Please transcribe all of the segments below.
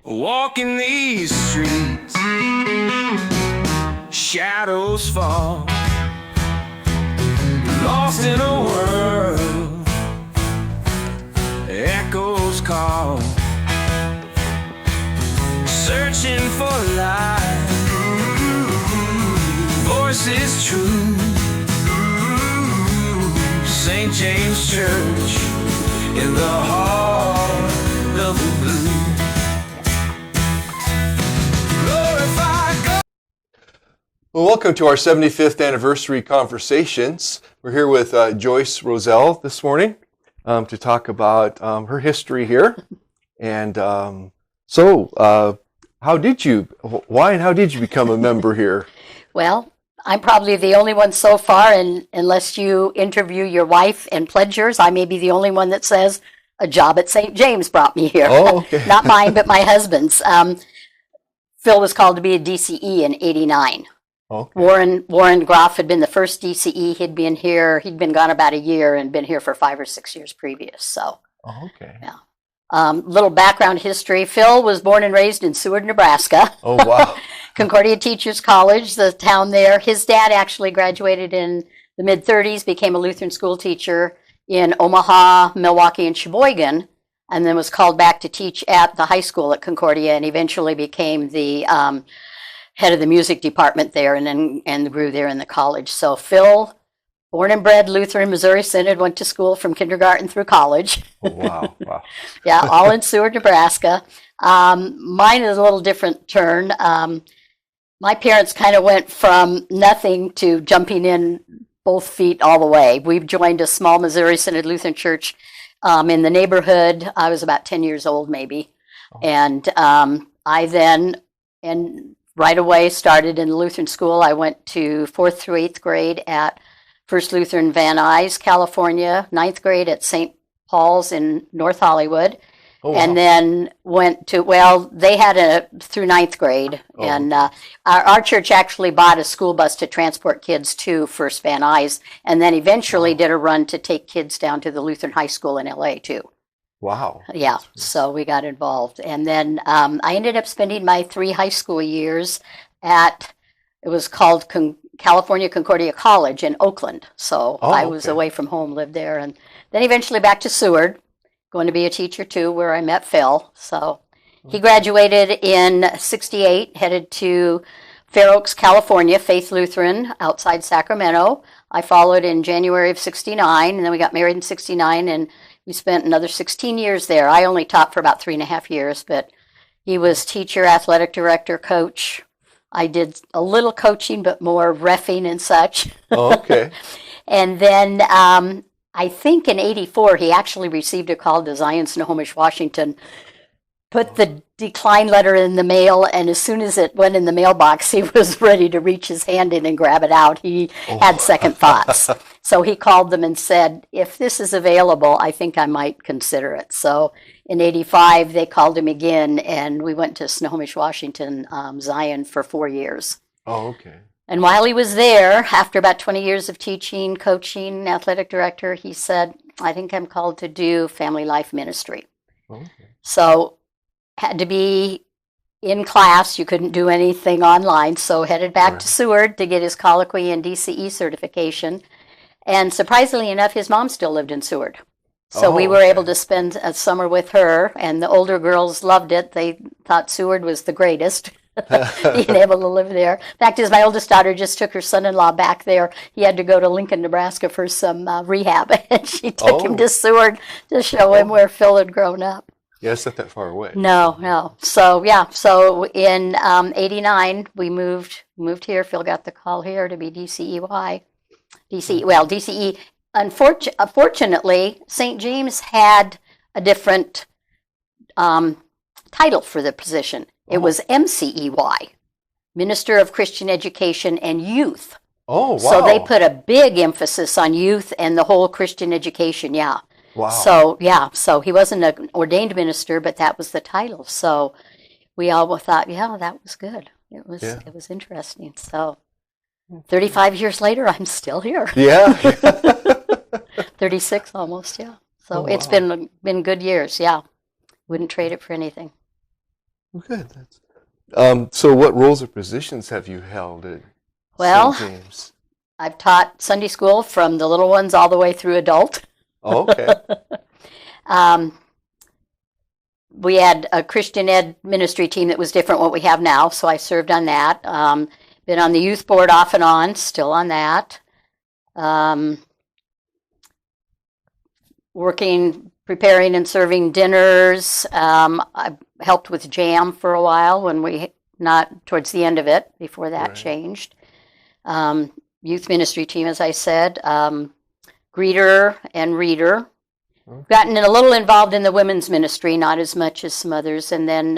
Walking these streets, shadows fall, lost in a world, echoes call, searching for light, voices true, St. James Church in the heart of the blue. Well, welcome to our 75th anniversary conversations. We're here with Joyce Rosel this morning to talk about her history here. And why and how did you become a member here? Well, I'm probably the only one so far, and unless you interview your wife and pledge yours, I may be the only one that says a job at St. James brought me here. Oh, okay. Not mine, but my husband's. Phil was called to be a DCE in '89. Okay. Warren Groff had been the first DCE. He'd been here. He'd been gone about a year and been here for 5 or 6 years previous. So, okay. Yeah. Little background history. Phil was born and raised in Seward, Nebraska. Oh, wow. Concordia Teachers College, the town there. His dad actually graduated in the mid-30s, became a Lutheran school teacher in Omaha, Milwaukee, and Sheboygan, and then was called back to teach at the high school at Concordia and eventually became the head of the music department there and grew there in the college. So Phil, born and bred Lutheran, Missouri Synod, went to school from kindergarten through college. Oh, wow. Wow. Yeah, all in Seward, Nebraska. Mine is a little different turn. My parents kind of went from nothing to jumping in both feet all the way. We've joined a small Missouri Synod Lutheran church in the neighborhood. I was about 10 years old maybe. Oh. And I then, right away started in the Lutheran school. I went to 4th through 8th grade at First Lutheran Van Nuys, California, 9th grade at St. Paul's in North Hollywood. Oh, wow. And then went to, they had through 9th grade. Oh. And our church actually bought a school bus to transport kids to First Van Nuys, and then eventually did a run to take kids down to the Lutheran High School in LA too. Wow. Yeah, so we got involved. And then I ended up spending my 3 high school years it was called California Concordia College in Oakland. So I was away from home, lived there, and then eventually back to Seward, going to be a teacher too, where I met Phil. So he graduated in '68, headed to Fair Oaks, California, Faith Lutheran outside Sacramento. I followed in January of '69, and then we got married in '69, and we spent another 16 years there. I only taught for about 3.5 years, but he was teacher, athletic director, coach. I did a little coaching, but more reffing and such. Oh, okay. And then I think in '84, he actually received a call to Zion, Snohomish, Washington, put the decline letter in the mail, and as soon as it went in the mailbox, he was ready to reach his hand in and grab it out. He had second thoughts. So he called them and said, if this is available, I think I might consider it. So in '85, they called him again, and we went to Snohomish, Washington, Zion for 4 years. Oh, okay. And while he was there, after about 20 years of teaching, coaching, athletic director, he said, I think I'm called to do family life ministry. Okay. So had to be in class. You couldn't do anything online. So headed back to Seward to get his colloquy and DCE certification. And surprisingly enough, his mom still lived in Seward. So we were able to spend a summer with her, and the older girls loved it. They thought Seward was the greatest, being able to live there. Fact is, my oldest daughter just took her son-in-law back there. He had to go to Lincoln, Nebraska for some rehab, and she took him to Seward to show him where Phil had grown up. Yeah, it's not that far away. No. So, so in '89, we moved here. Phil got the call here to be DCEY. DCE. Unfortunately, St. James had a different title for the position. It was MCEY, Minister of Christian Education and Youth. Oh, wow. So they put a big emphasis on youth and the whole Christian education, yeah. Wow. So he wasn't an ordained minister, but that was the title. So we all thought, that was good. It was interesting. So 35 years later, I'm still here. Yeah. 36 almost, yeah. So it's been good years, yeah. Wouldn't trade it for anything. Well, good. So what roles or positions have you held at Well, St. James? I've taught Sunday school from the little ones all the way through adult. Oh, okay. We had a Christian ed ministry team that was different what we have now, so I served on that. Been on the youth board off and on, still on that. Working, preparing and serving dinners. I helped with jam for a while not towards the end of it, before that Right. changed. Youth ministry team, as I said. Greeter and reader. Okay. Gotten a little involved in the women's ministry, not as much as some others. And then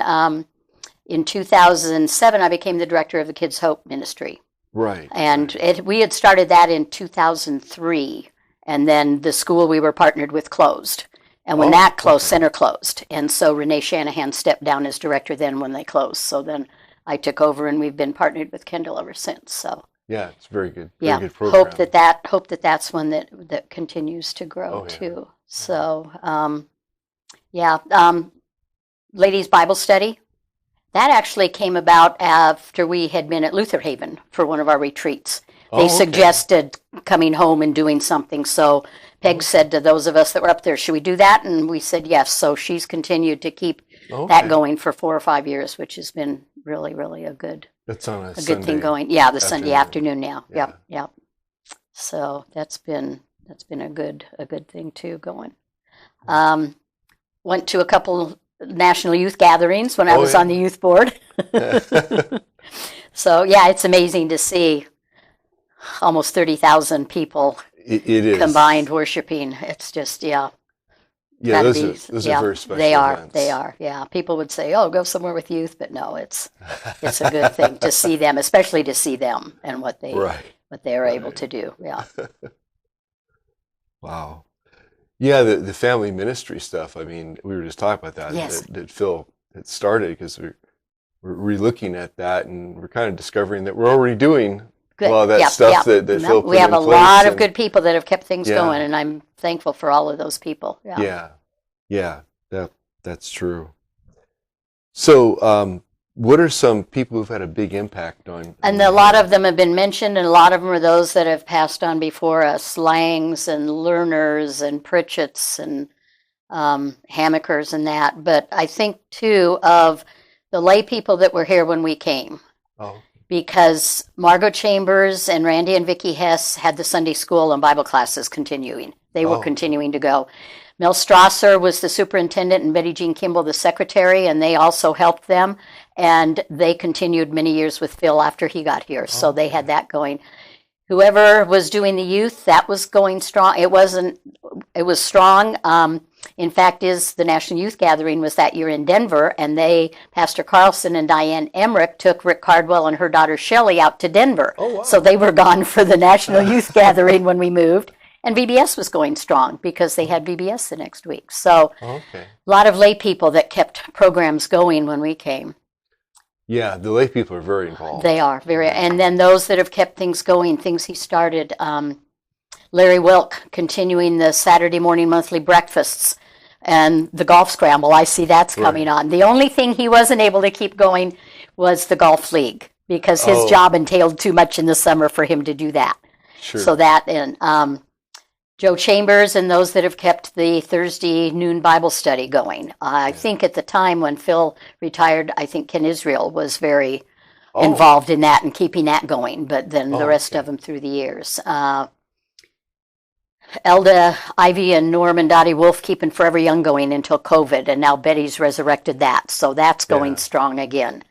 in 2007, I became the director of the Kids Hope Ministry. Right. And we had started that in 2003. And then the school we were partnered with closed. And when that closed, center closed. And so Renee Shanahan stepped down as director then when they closed. So then I took over, and we've been partnered with Kendall ever since. So Yeah, it's very good. yeah, Very good program. hope that's one that continues to grow too. So ladies Bible study, that actually came about after we had been at Luther Haven for one of our retreats. They suggested coming home and doing something. So Peg said to those of us that were up there, should we do that? And we said yes. So she's continued to keep that going for 4 or 5 years, which has been really, really a good That's on a good thing going. Yeah, the Sunday afternoon now. Yep. So that's been a good thing too going. Went to a couple national youth gatherings when I was on the youth board. So yeah, it's amazing to see almost 30,000 people it is combined worshiping. It's just Yeah, those are very special events. They are. Yeah, people would say, "Oh, go somewhere with youth," but no, it's a good thing to see them, especially to see them and what they are able to do. Yeah. Wow. Yeah, the family ministry stuff. I mean, we were just talking about that. Yes. That Phil had started because we're re-looking at that, and we're kind of discovering that we're already doing a lot of that stuff that Phil put in place. We have a lot of good people that have kept things going, and I'm thankful for all of those people. Yeah, that's true. So, what are some people who've had a big impact on? And a lot of them have been mentioned, and a lot of them are those that have passed on before us: Langs and Lerners and Pritchett's and Hammackers and that. But I think too of the lay people that were here when we came. Because Margot Chambers and Randy and Vicki Hess had the Sunday school and Bible classes continuing. They were continuing to go. Mel Strasser was the superintendent and Betty Jean Kimball the secretary, and they also helped them. And they continued many years with Phil after he got here. So they had that going. Whoever was doing the youth, that was going strong. It was strong. In fact, the National Youth Gathering was that year in Denver, and Pastor Carlson and Diane Emmerich took Rick Cardwell and her daughter Shelley out to Denver. So they were gone for the National Youth Gathering when we moved. And VBS was going strong because they had VBS the next week. So a lot of lay people that kept programs going when we came. Yeah, the lay people are very involved. They are very, and then those that have kept things going, things he started. Larry Wilk continuing the Saturday morning monthly breakfasts and the golf scramble. I see that's coming on. The only thing he wasn't able to keep going was the golf league because his job entailed too much in the summer for him to do that. Sure. So that and Joe Chambers and those that have kept the Thursday noon Bible study going. I think at the time when Phil retired, I think Ken Israel was very involved in that and keeping that going, but then the rest of them through the years. Elda, Ivy, and Norm and Dottie Wolf keeping Forever Young going until COVID, and now Betty's resurrected that, so that's going strong again.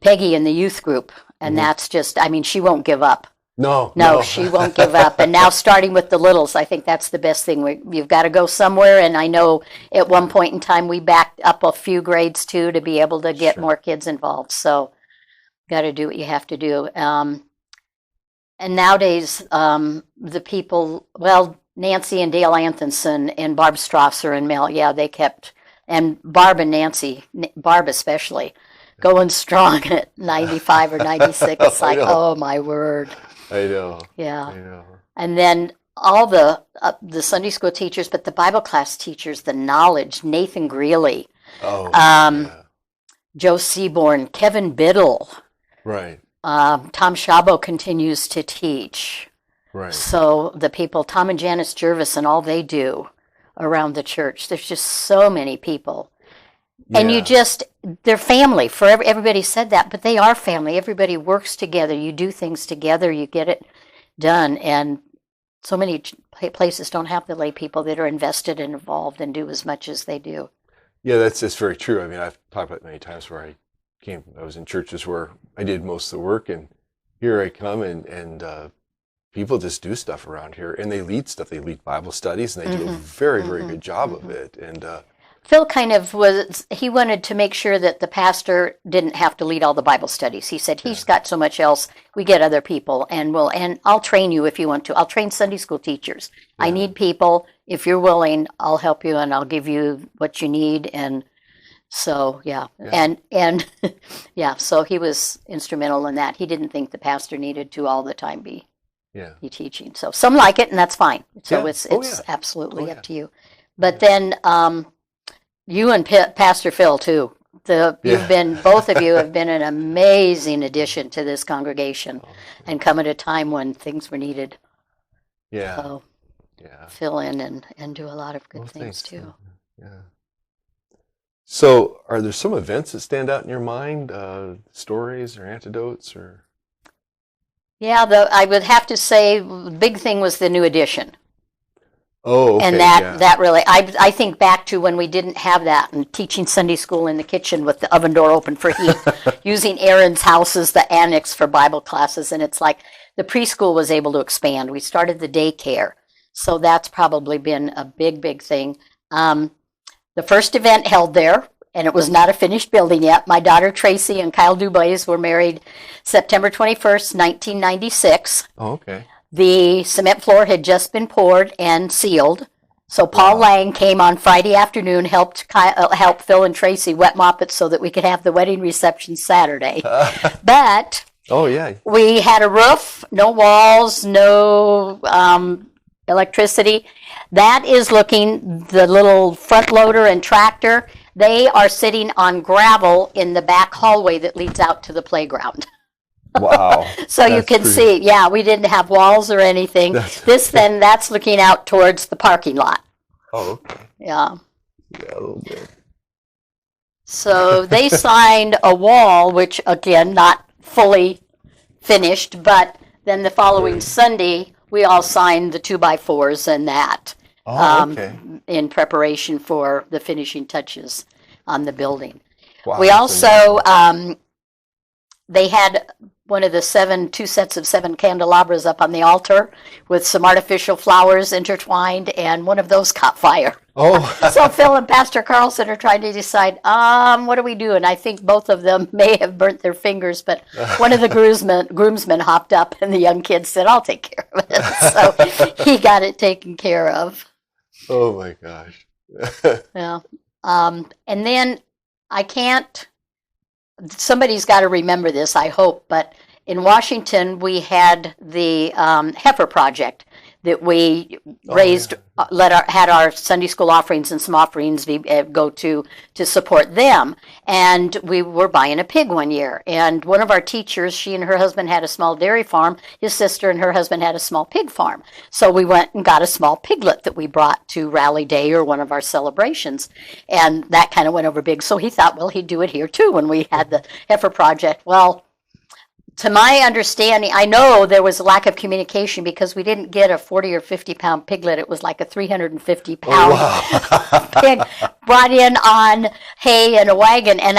Peggy in the youth group, and that's just, I mean, she won't give up. No, she won't give up. And now starting with the littles, I think that's the best thing. You've got to go somewhere, and I know at one point in time we backed up a few grades too to be able to get more kids involved, so got to do what you have to do. And nowadays, the people, Nancy and Dale Anthonson and Barb Strasser and Mel, they kept, and Barb and Nancy, Barb especially, going strong at 95 or 96. It's like, oh my word. I know. Yeah. I know. And then all the Sunday school teachers, but the Bible class teachers, the knowledge, Nathan Greeley, Joe Seaborn, Kevin Biddle. Right. Tom Shabo continues to teach. Right. So the people, Tom and Janice Jervis, and all they do around the church, there's just so many people. And you just, they're family. Everybody said that, but they are family. Everybody works together. You do things together. You get it done. And so many places don't have the lay people that are invested and involved and do as much as they do. Yeah, that's very true. I mean, I've talked about it many times where I was in churches where I did most of the work, and here I come and people just do stuff around here, and they lead stuff. They lead Bible studies, and they do a very, very good job of it. And Phil kind of he wanted to make sure that the pastor didn't have to lead all the Bible studies. He said, he's got so much else, we get other people, and I'll train you if you want to. I'll train Sunday school teachers. Yeah. I need people. If you're willing, I'll help you, and I'll give you what you need. And so, and so he was instrumental in that. He didn't think the pastor needed to all the time be teaching. So some like it, and that's fine. So it's absolutely up to you. But then you and Pastor Phil too. Both of you have been an amazing addition to this congregation, and come at a time when things were needed. Yeah. So fill in and do a lot of good things too. Yeah. So, are there some events that stand out in your mind, stories or anecdotes, or? Yeah, I would have to say the big thing was the new addition. Oh, okay. And that really, I think back to when we didn't have that, and teaching Sunday school in the kitchen with the oven door open for heat, using Aaron's house as the annex for Bible classes, and it's like the preschool was able to expand. We started the daycare, so that's probably been a big, big thing. The first event held there, and it was not a finished building yet. My daughter Tracy and Kyle Dublaze were married September 21st, 1996. Oh, okay. The cement floor had just been poured and sealed. So Paul Lang came on Friday afternoon, helped Phil and Tracy wet mop it so that we could have the wedding reception Saturday. But we had a roof, no walls, no electricity. That is looking, the little front loader and tractor, they are sitting on gravel in the back hallway that leads out to the playground. Wow. So you can see, we didn't have walls or anything. That's looking out towards the parking lot. Oh, okay. Yeah. Yeah, a little bit. So they signed a wall, which again, not fully finished, but then the following Sunday, we all signed the 2x4s and that in preparation for the finishing touches on the building. Wow, we also, they had one of the 2 sets of 7 candelabras up on the altar with some artificial flowers intertwined, and one of those caught fire. Oh. So Phil and Pastor Carlson are trying to decide, what do we do? And I think both of them may have burnt their fingers, but one of the groomsmen hopped up, and the young kid said, I'll take care of it. So he got it taken care of. Oh my gosh. Yeah. And then somebody's got to remember this, I hope, but in Washington, we had the heifer project that we raised, had our Sunday school offerings and some offerings go to support them. And we were buying a pig one year. And one of our teachers, she and her husband had a small dairy farm. His sister and her husband had a small pig farm. So we went and got a small piglet that we brought to Rally Day or one of our celebrations. And that kind of went over big. So he thought, well, he'd do it here too when we had the heifer project. Well, to my understanding, I know there was a lack of communication because we didn't get a 40 or 50 pound piglet. It was like a 350 pound pig brought in on hay in a wagon. And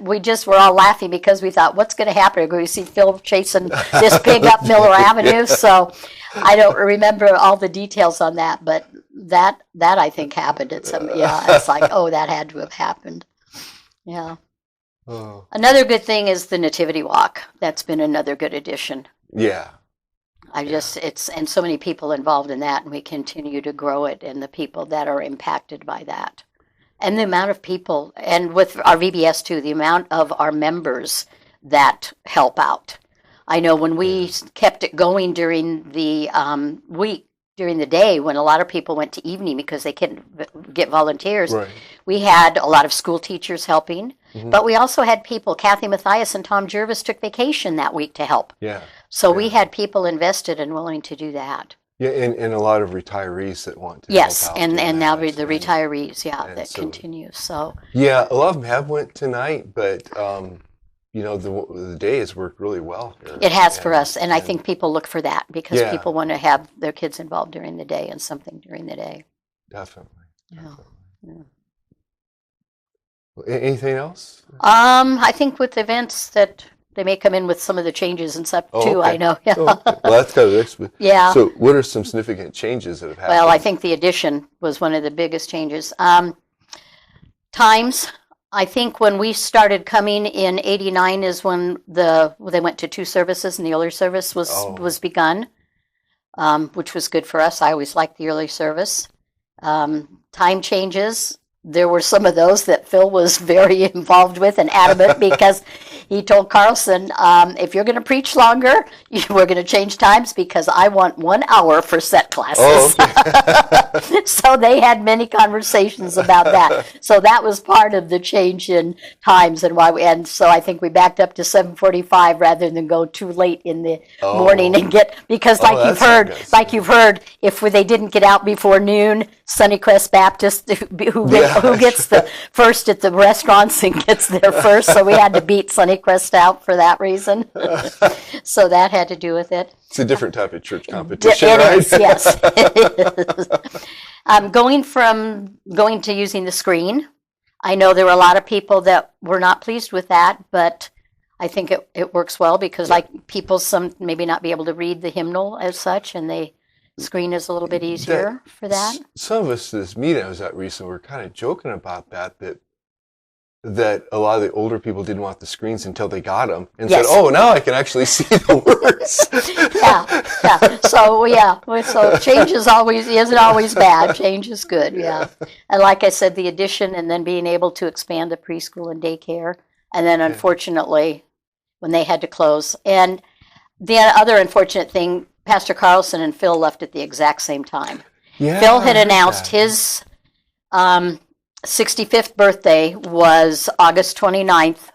we just were all laughing because we thought, what's going to happen? We're going to see Phil chasing this pig up Miller Avenue. So I don't remember all the details on that, but that I think happened at some, it's like, that had to have happened. Yeah. Oh. Another good thing is the Nativity Walk. That's been another good addition. Yeah. And so many people involved in that, and we continue to grow it, and the people that are impacted by that. And the amount of people, and with our VBS too, the amount of our members that help out. I know when we kept it going during the week, during the day, when a lot of people went to evening because they couldn't get volunteers, we had a lot of school teachers helping. But we also had people, Kathy Mathias and Tom Jervis took vacation that week to help. Yeah. So we had people invested and willing to do that. Yeah, and a lot of retarees that want to Yes, help out. and now that. the retirees, And that so- continue. So Yeah, a lot of them have went tonight, but the day has worked really well here. it has for us, and I think people look for that because Yeah. people want to have their kids involved during the day and something during the day. Definitely. Yeah. Anything else? I think with events that they may come in with some of the changes and stuff too. Okay. I know. Yeah. Oh, okay. Well, that's kind of next. Yeah. So, what are some significant changes that have happened? Well, I think the addition was one of the biggest changes. Times. I think when we started coming in '89 is when they went to 2 services and the early service was begun, which was good for us. I always liked the early service. Time changes. There were some of those that Phil was very involved with and adamant because he told Carlson, if you're going to preach longer, we're going to change times because I want 1 hour for set classes. Oh, okay. So they had many conversations about that. So that was part of the change in times and so I think we backed up to 7:45 rather than go too late in the morning and because like you've heard, if they didn't get out before noon, Sunnycrest Baptist, who gets the first at the restaurants and gets there first, so we had to beat Sunnycrest out for that reason. So that had to do with it. It's a different type of church competition, It right? is, yes. Going to using the screen. I know there were a lot of people that were not pleased with that, but I think it works well because people some maybe not be able to read the hymnal as such, and the screen is a little bit easier for that. Some of us, this meeting I was at recently, were kind of joking about that a lot of the older people didn't want the screens until they got them and said, "Oh, now I can actually see the words." So change isn't always bad. Change is good. Yeah, and like I said, the addition and then being able to expand the preschool and daycare, and then unfortunately, when they had to close, and the other unfortunate thing, Pastor Carlson and Phil left at the exact same time. Yeah, Phil had announced his 65th birthday was August 29th,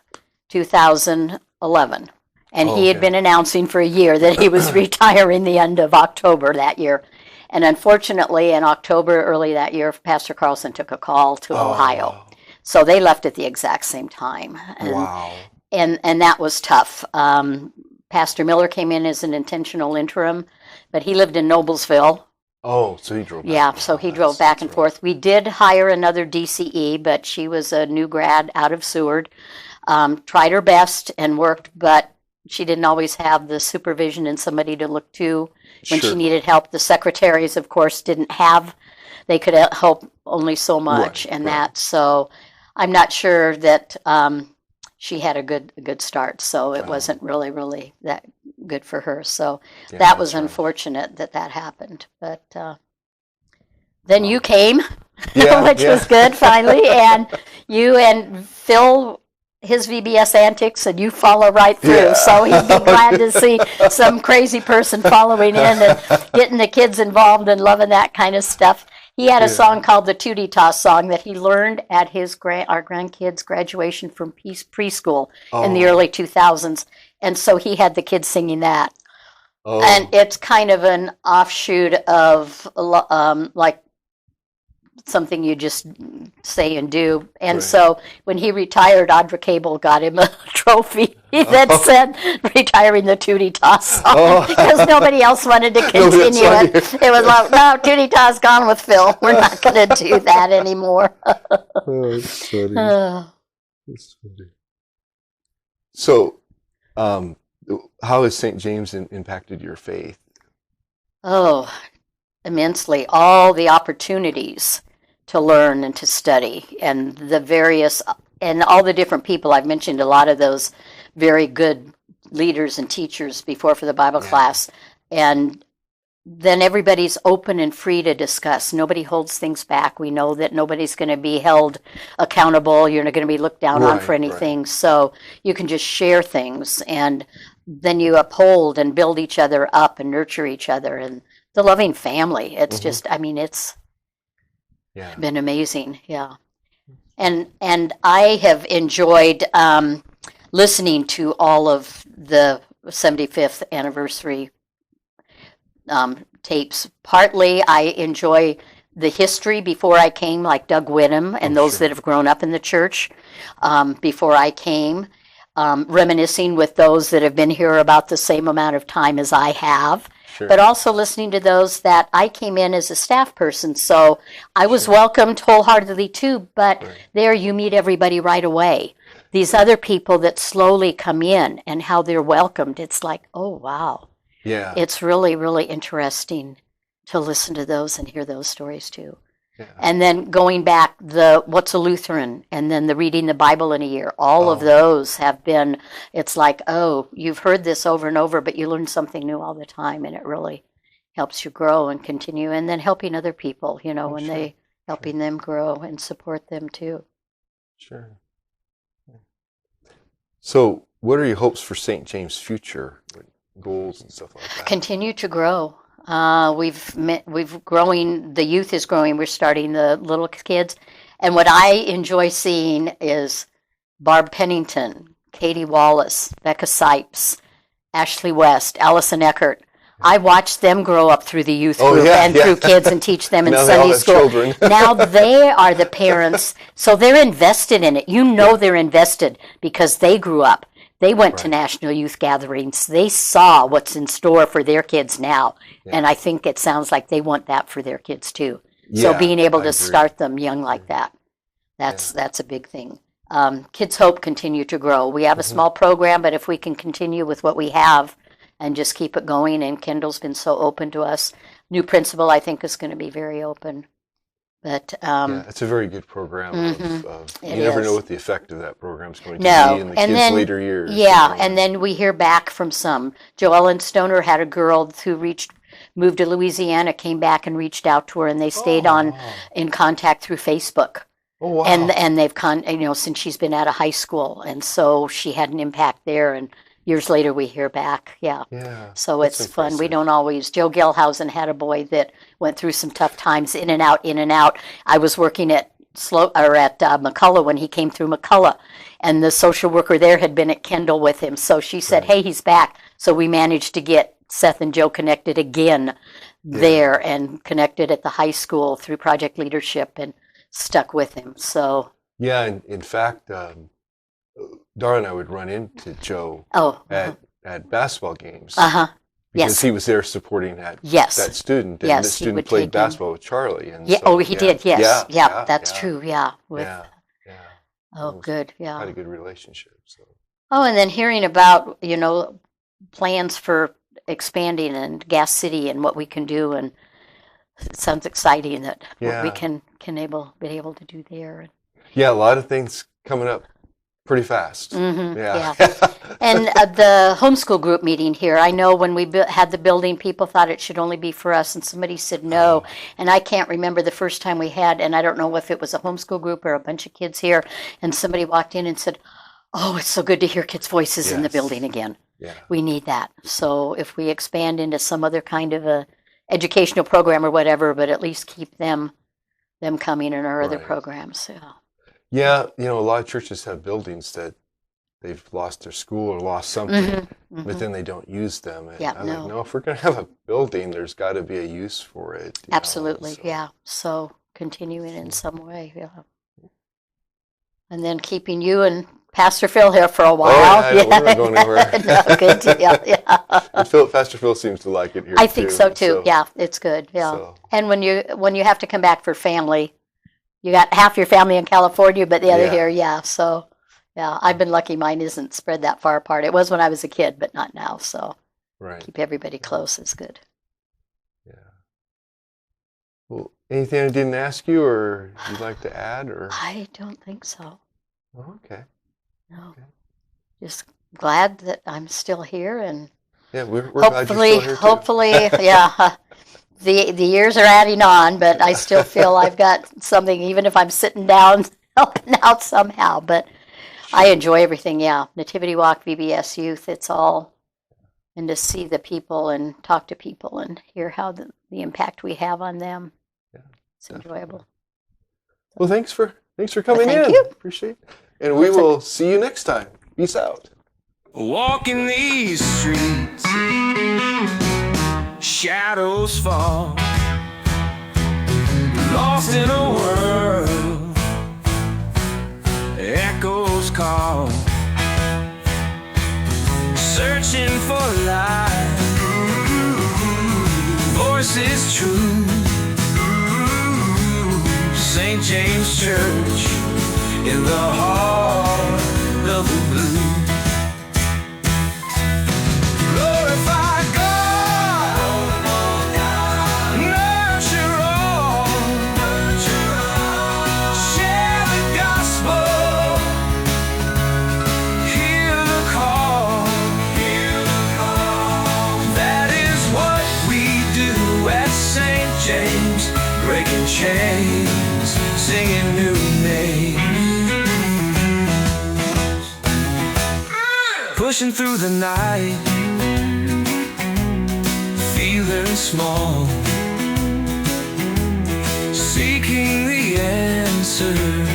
2011. And he had been announcing for a year that he was retiring the end of October that year. And unfortunately, in October, early that year, Pastor Carlson took a call to Ohio. So they left at the exact same time. And, and that was tough. Pastor Miller came in as an intentional interim, but he lived in Noblesville. Oh, so he drove back. Yeah, so he drove back and forth. We did hire another DCE, but she was a new grad out of Seward. Tried her best and worked, but she didn't always have the supervision and somebody to look to when she needed help. The secretaries, of course, didn't have. They could help only so much, that. So I'm not sure that she had a good start. So it wasn't really that good for her. So that was unfortunate that happened. But then you came, which was good finally. And you and Phil, his VBS antics, and you follow right through. Yeah. So he'd be glad to see some crazy person following in and getting the kids involved and loving that kind of stuff. He had a song called the Tootie Toss song that he learned at his our grandkids' graduation from preschool in the early 2000s. And so he had the kids singing that. And it's kind of an offshoot of like something you just say and do. And so when he retired, Audra Cable got him a trophy that said retiring the Tootie Toss song because nobody else wanted to continue it. It was like, no, Tootie Toss gone with Phil. We're not going to do that anymore. That's funny. That's funny. So, how has St. James impacted your faith? Oh, immensely. All the opportunities to learn and to study and the various and all the different people. I've mentioned a lot of those very good leaders and teachers before for the Bible class. And then everybody's open and free to discuss. Nobody holds things back. We know that nobody's going to be held accountable. You're not going to be looked down on for anything. So you can just share things and then you uphold and build each other up and nurture each other. And the loving family. It's just, I mean, it's been amazing. Yeah. And I have enjoyed listening to all of the 75th anniversary tapes. Partly, I enjoy the history before I came, like Doug Whittam and those that have grown up in the church before I came, reminiscing with those that have been here about the same amount of time as I have. Sure. But also listening to those that I came in as a staff person. So I was welcomed wholeheartedly too, but there you meet everybody right away. These other people that slowly come in and how they're welcomed, it's like, oh, wow. Yeah. It's really, really interesting to listen to those and hear those stories too. Yeah. And then going back, the What's a Lutheran, and then the Reading the Bible in a Year, all of those have been, it's like, oh, you've heard this over and over, but you learn something new all the time, and it really helps you grow and continue. And then helping other people, you know, when they helping them grow and support them too. Sure. So, what are your hopes for St. James' future, goals and stuff like that? Continue to grow. We've growing. The youth is growing. We're starting the little kids, and what I enjoy seeing is Barb Pennington, Katie Wallace, Becca Sipes, Ashley West, Allison Eckert. I watched them grow up through the youth group through kids and teach them in Now Sunday school. Children. Now they are the parents, so they're invested in it. You know they're invested because they grew up. They went to national youth gatherings. They saw what's in store for their kids now. Yeah. And I think it sounds like they want that for their kids too. So being able to start them young like that, that's a big thing. Kids Hope continue to grow. We have a small program, but if we can continue with what we have and just keep it going, and Kendall's been so open to us. New principal, I think, is going to be very open. But it's a very good program. You never know what the effect of that program is going to be in the and kids' then, later years. Yeah, and then we hear back from some. Joellen Stoner had a girl who moved to Louisiana, came back and reached out to her, and they stayed in contact through Facebook. Oh wow! And they've since she's been out of high school, and so she had an impact there. And years later, we hear back. Yeah. So it's fun. We don't always. Joe Gilhausen had a boy that went through some tough times, in and out, in and out. I was working at McCullough when he came through McCullough, and the social worker there had been at Kendall with him. So she said, "Hey, he's back." So we managed to get Seth and Joe connected again there, and connected at the high school through project leadership, and stuck with him. So in fact, Darla and I would run into Joe at basketball games. Because he was there supporting that student, and the student played basketball with Charlie. And he did. Yes, that's true. Yeah, good. Yeah, had a good relationship. So. Oh, and then hearing about plans for expanding in Gas City and what we can do, and it sounds exciting that what we can be able to do there. Yeah, a lot of things coming up pretty fast. And the homeschool group meeting here, I know when we had the building, people thought it should only be for us, and somebody said no. And I can't remember the first time we had, and I don't know if it was a homeschool group or a bunch of kids here, and somebody walked in and said, "Oh, it's so good to hear kids' voices in the building again. We need that." So if we expand into some other kind of a educational program or whatever, but at least keep them coming in our other programs. Yeah, a lot of churches have buildings that they've lost their school or lost something, but then they don't use them. And I'm like, no, if we're going to have a building, there's got to be a use for it. Absolutely, So continuing in some way, And then keeping you and Pastor Phil here for a while. We're not going anywhere. No, good deal. And Pastor Phil seems to like it here. I think so too. Yeah, it's good. Yeah, so. And when you have to come back for family, you got half your family in California, but the other here. So, I've been lucky. Mine isn't spread that far apart. It was when I was a kid, but not now. So, keep everybody close is good. Yeah. Well, anything I didn't ask you, or you'd like to add, or? I don't think so. Oh, okay. No. Okay. Just glad that I'm still here, and we're glad you're still here too. Hopefully, the years are adding on, but I still feel I've got something, even if I'm sitting down helping out somehow. But I enjoy everything. Nativity Walk, VBS Youth, it's all, and to see the people and talk to people and hear how the impact we have on them. It's enjoyable. Well, thanks for Thanks for coming Thank in. you. Appreciate it. And we will see you next time. Peace out. Walking these streets, shadows fall, lost in a world, echoes call, searching for light, voices true, St. James Church in the heart of the blue. Glorify God, nurture all, share the gospel, hear the call. That is what we do at St. James, breaking chains, singing new names, pushing through the night, feeling small, seeking the answers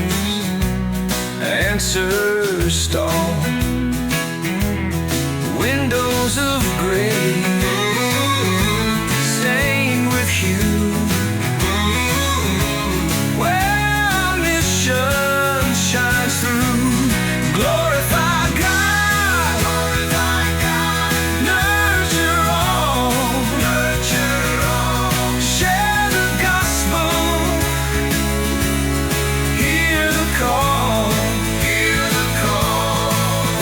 stall, windows of gray, stained with hue, where our mission shines through. Glorify God, nurture all, share the gospel, hear the call.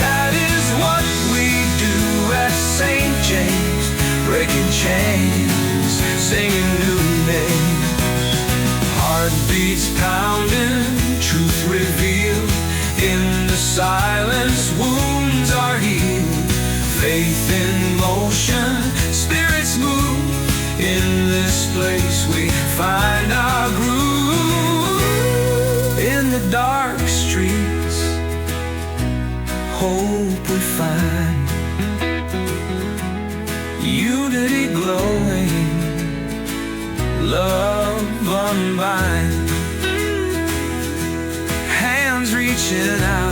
That is what we do at St. James, breaking chains, singing new names. Heartbeats pounding, truth revealed. In the silence, wounds are healed. Faith in motion, spirits move. In this place we find our groove. In the dark streets, hope we find. Unity glowing, love unbind. Hands reaching out,